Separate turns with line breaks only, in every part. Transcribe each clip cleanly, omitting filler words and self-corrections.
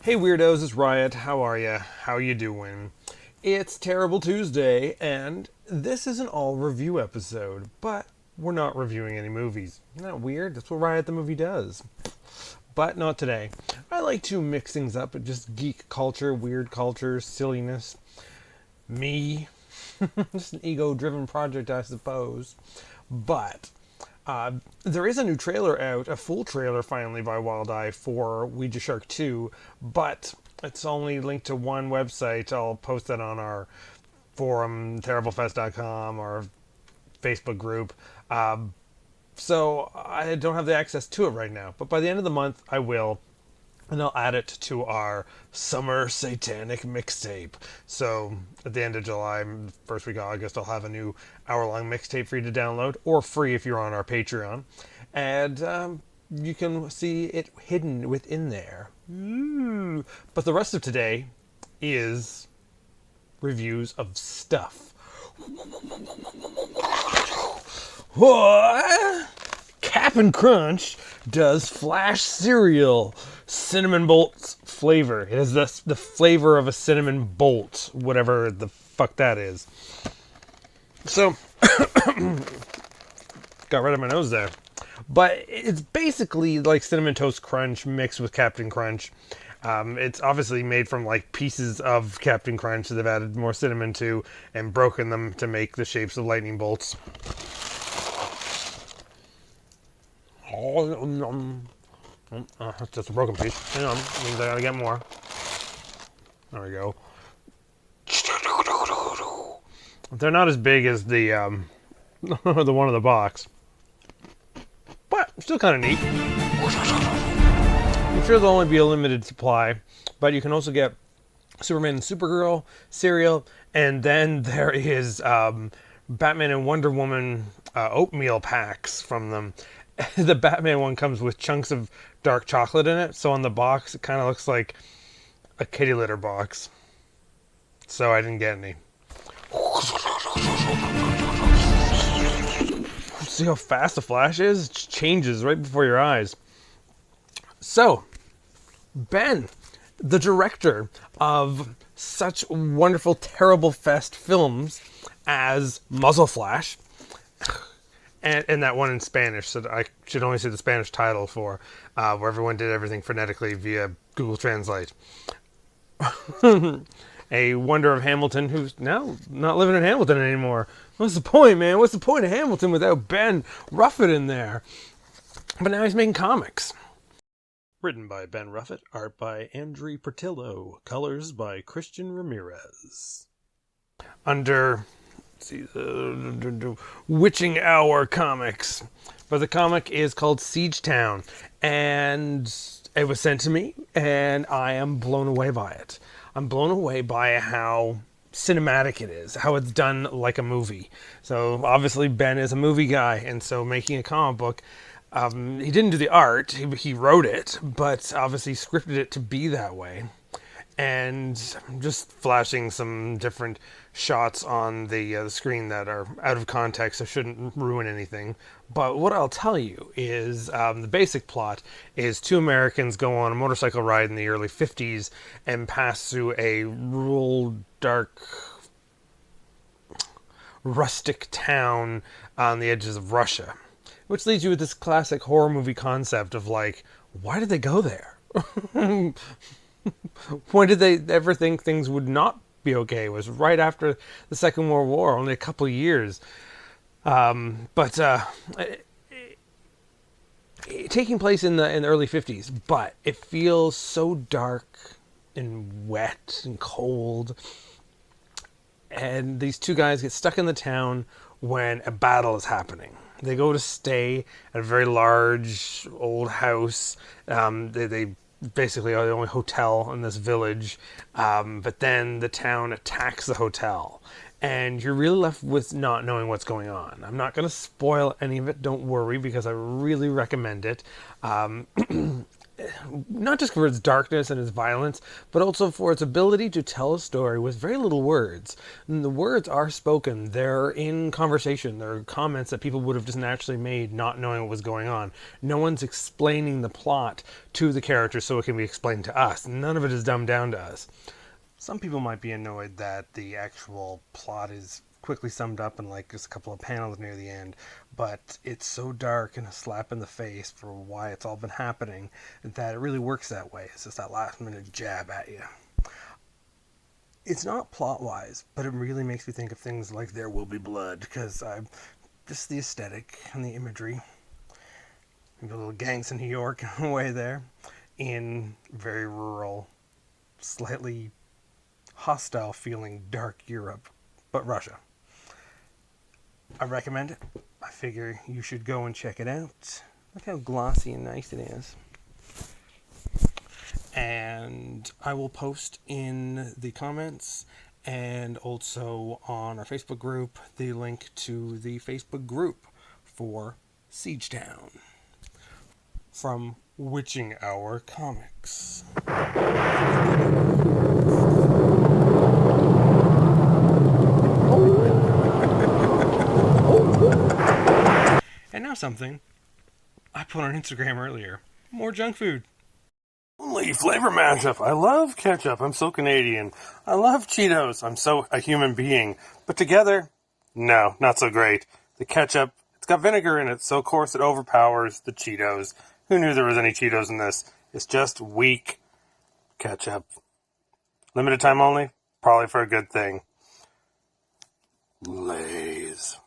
Hey weirdos, it's Riot. How are ya? How you doing? It's Terrible Tuesday, and this is an all-review episode, but we're not reviewing any movies. Isn't that weird? That's what Riot the movie does. But not today. I like to mix things up, just geek culture, weird culture, silliness. Me. Just an ego-driven project, I suppose. But there is a new trailer out, a full trailer finally by Wild Eye for Ouija Shark 2, but it's only linked to one website. I'll post that on our forum, terriblefest.com, or Facebook group. So I don't have the access to it right now, but by the end of the month I will. And I'll add it to our summer satanic mixtape. So at the end of July, first week of August, I'll have a new hour-long mixtape for you to download, or free if you're on our Patreon. And you can see it hidden within there. Ooh. But the rest of today is reviews of stuff. What? Cap'n Crunch does Flash cereal cinnamon bolts flavor. It has the flavor of a cinnamon bolt, whatever the fuck that is. So, got rid of my nose there. But it's basically like Cinnamon Toast Crunch mixed with Captain Crunch. It's obviously made from like pieces of Captain Crunch that they've added more cinnamon to and broken them to make the shapes of lightning bolts. That's just a broken piece. Hang on, means I gotta get more. There we go. They're not as big as the the one in the box, but still kind of neat. I'm sure there'll only be a limited supply, but you can also get Superman and Supergirl cereal, and then there is Batman and Wonder Woman oatmeal packs from them. The Batman one comes with chunks of dark chocolate in it, so on the box it kind of looks like a kitty litter box. So I didn't get any. See how fast the Flash is? It changes right before your eyes. So, Ben, the director of such wonderful Terrible Fest films as Muzzle Flash, and that one in Spanish, so I should only say the Spanish title for, where everyone did everything phonetically via Google Translate. A Wonder of Hamilton, who's now not living in Hamilton anymore. What's the point, man? What's the point of Hamilton without Ben Ruffett in there? But now he's making comics. Written by Ben Ruffett, art by Andrew Portillo, colors by Christian Ramirez. Under Witching Hour Comics. But the comic is called Siege Town, and it was sent to me, and I am blown away by it. I'm blown away by how cinematic it is, how it's done like a movie. So obviously Ben is a movie guy, and so making a comic book, he didn't do the art, he wrote it, but obviously scripted it to be that way. And I'm just flashing some different shots on the screen that are out of context, so shouldn't ruin anything. But what I'll tell you is the basic plot is two Americans go on a motorcycle ride in the early 50s and pass through a rural, dark, rustic town on the edges of Russia. Which leads you with this classic horror movie concept of like, why did they go there? When did they ever think things would not be okay? It was right after the Second World War, only a couple of years. Taking place in the early 50s, but it feels so dark and wet and cold. And these two guys get stuck in the town when a battle is happening. They go to stay at a very large old house. They basically are the only hotel in this village, but then the town attacks the hotel, and you're really left with not knowing what's going on. I'm not going to spoil any of it, don't worry, because I really recommend it. not just for its darkness and its violence, but also for its ability to tell a story with very little words. And the words are spoken. They're in conversation. They're comments that people would have just naturally made not knowing what was going on. No one's explaining the plot to the characters so it can be explained to us. None of it is dumbed down to us. Some people might be annoyed that the actual plot is quickly summed up in like just a couple of panels near the end, but it's so dark and a slap in the face for why it's all been happening that it really works that way. It's just that last minute jab at you. It's not plot wise, but it really makes me think of things like There Will Be Blood, because just the aesthetic and the imagery. Maybe a little gangs in New York way there, in very rural, slightly hostile feeling dark Europe, but Russia. I recommend it. I figure you should go and check it out. Look how glossy and nice it is. And I will post in the comments and also on our Facebook group the link to the Facebook group for Siegetown from Witching Hour Comics. And now something I put on Instagram earlier. More junk food. Only flavor mashup. I love ketchup. I'm so Canadian. I love Cheetos. I'm so a human being. But together, no, not so great. The ketchup, it's got vinegar in it, so of course it overpowers the Cheetos. Who knew there was any Cheetos in this? It's just weak ketchup. Limited time only? Probably for a good thing. Lay's.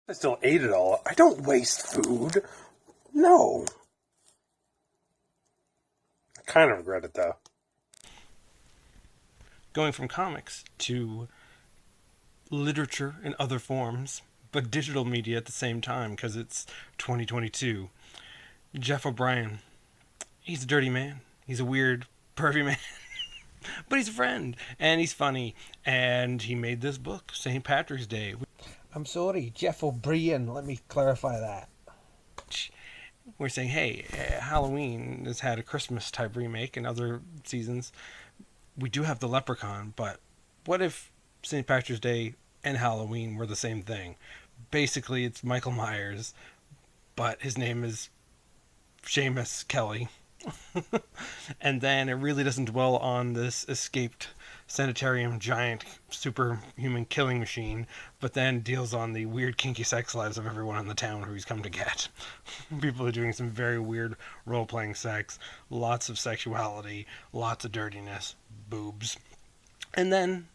I still ate it all. I don't waste food. No. I kind of regret it, though. Going from comics to literature in other forms, but digital media at the same time, because it's 2022. Jeff O'Brien. He's a dirty man. He's a weird, pervy man. But he's a friend, and he's funny, and he made this book, St. Patrick's Day.
I'm sorry, Jeff O'Brien, let me clarify that.
We're saying, hey, Halloween has had a Christmas-type remake in other seasons. We do have the Leprechaun, but what if St. Patrick's Day and Halloween were the same thing? Basically, it's Michael Myers, but his name is Seamus Kelly. And then it really doesn't dwell on this escaped sanitarium giant superhuman killing machine, but then deals on the weird kinky sex lives of everyone in the town who he's come to get. People are doing some very weird role-playing sex, lots of sexuality, lots of dirtiness, boobs, and then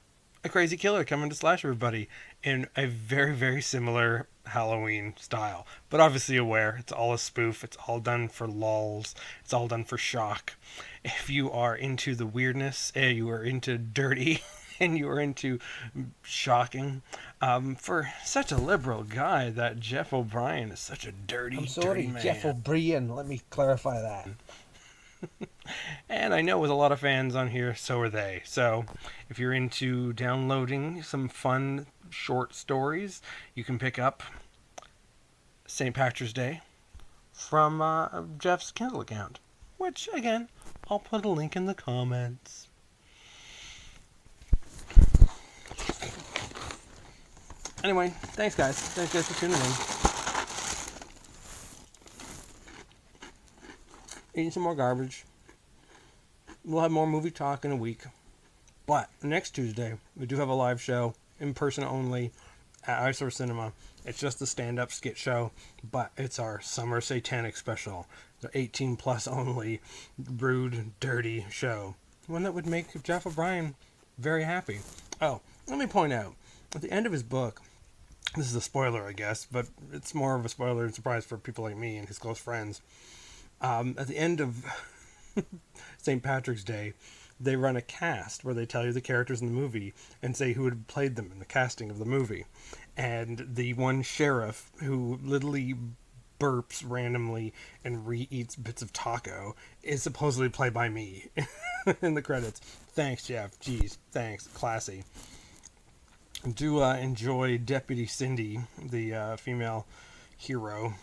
a crazy killer coming to slash everybody in a very, very similar Halloween style. But obviously aware, it's all a spoof, it's all done for lulz, it's all done for shock. If you are into the weirdness, you are into dirty, and you are into shocking, for such a liberal guy, that Jeff O'Brien is such a dirty,
I'm sorry,
dirty man.
Jeff O'Brien, let me clarify that.
And I know with a lot of fans on here, so are they. So if you're into downloading some fun short stories, you can pick up St. Patrick's Day from Jeff's Kindle account, which, again, I'll put a link in the comments. Anyway, thanks guys. Thanks guys for tuning in. Eating some more garbage. We'll have more movie talk in a week. But next Tuesday, we do have a live show, in person only, at Eyesore Cinema. It's just a stand-up skit show, but it's our Summer Satanic special. The 18 plus only, rude, dirty show. One that would make Jeff O'Brien very happy. Oh, let me point out, at the end of his book, this is a spoiler, I guess, but it's more of a spoiler and surprise for people like me and his close friends. At the end of St. Patrick's Day, they run a cast where they tell you the characters in the movie and say who had played them in the casting of the movie. And the one sheriff who literally burps randomly and re-eats bits of taco is supposedly played by me in the credits. Thanks, Jeff. Jeez, thanks. Classy. Do enjoy Deputy Cindy, the female hero.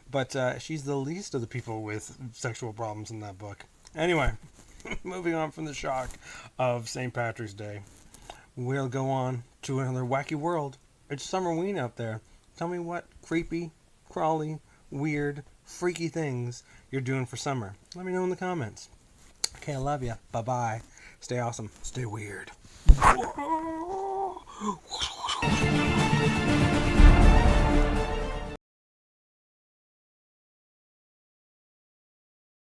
But she's the least of the people with sexual problems in that book. Anyway, moving on from the shock of St. Patrick's Day, we'll go on to another wacky world. It's Summerween out there. Tell me what creepy, crawly, weird, freaky things you're doing for summer. Let me know in the comments. Okay, I love you. Bye-bye. Stay awesome. Stay weird.